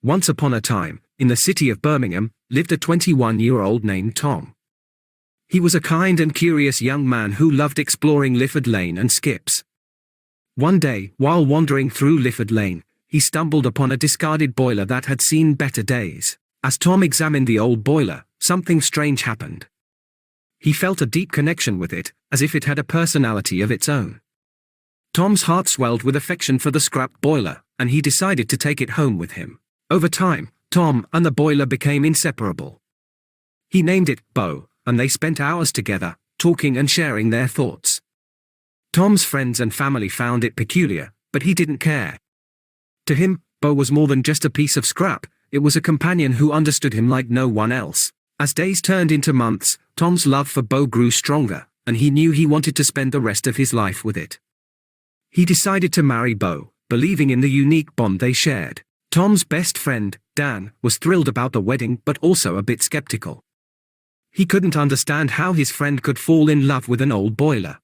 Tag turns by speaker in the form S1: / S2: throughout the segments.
S1: Once upon a time, in the city of Birmingham, lived a 21-year-old named Tom. He was a kind and curious young man who loved exploring Lifford Lane and skips. One day, while wandering through Lifford Lane, he stumbled upon a discarded boiler that had seen better days. As Tom examined the old boiler, something strange happened. He felt a deep connection with it, as if it had a personality of its own. Tom's heart swelled with affection for the scrap boiler, and he decided to take it home with him. Over time, Tom and the boiler became inseparable. He named it Bo, and they spent hours together, talking and sharing their thoughts. Tom's friends and family found it peculiar, but he didn't care. To him, Bo was more than just a piece of scrap. It was a companion who understood him like no one else. As days turned into months, Tom's love for Bo grew stronger, and he knew he wanted to spend the rest of his life with it. He decided to marry Bo, believing in the unique bond they shared. Tom's best friend, Dan, was thrilled about the wedding but also a bit skeptical. He couldn't understand how his friend could fall in love with an old boiler.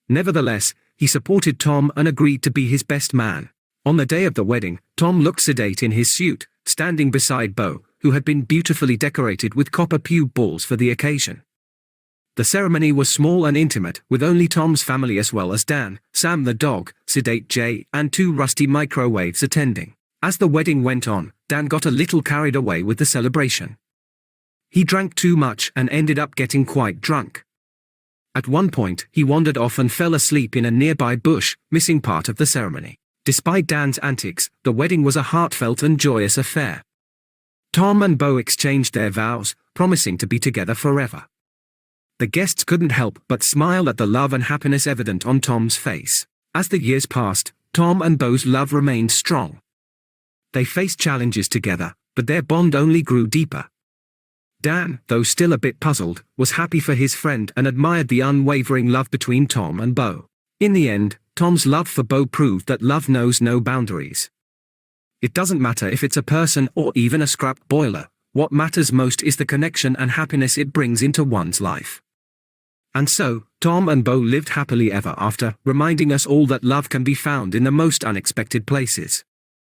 S1: Nevertheless, he supported Tom and agreed to be his best man. On the day of the wedding, Tom looked sedate in his suit, standing beside Bo, who had been beautifully decorated with copper pew balls for the occasion. The ceremony was small and intimate, with only Tom's family as well as Dan, Sam the dog, Sedate Jay, and 2 rusty microwaves attending. As the wedding went on, Dan got a little carried away with the celebration. He drank too much and ended up getting quite drunk. At one point, he wandered off and fell asleep in a nearby bush, missing part of the ceremony. Despite Dan's antics, the wedding was a heartfelt and joyous affair. Tom and Bo exchanged their vows, promising to be together forever. The guests couldn't help but smile at the love and happiness evident on Tom's face. As the years passed, Tom and Bo's love remained strong. They faced challenges together, but their bond only grew deeper. Dan, though still a bit puzzled, was happy for his friend and admired the unwavering love between Tom and Bo. In the end, Tom's love for Bo proved that love knows no boundaries. It doesn't matter if it's a person or even a scrap boiler, what matters most is the connection and happiness it brings into one's life. And so, Tom and Bo lived happily ever after, reminding us all that love can be found in the most unexpected places.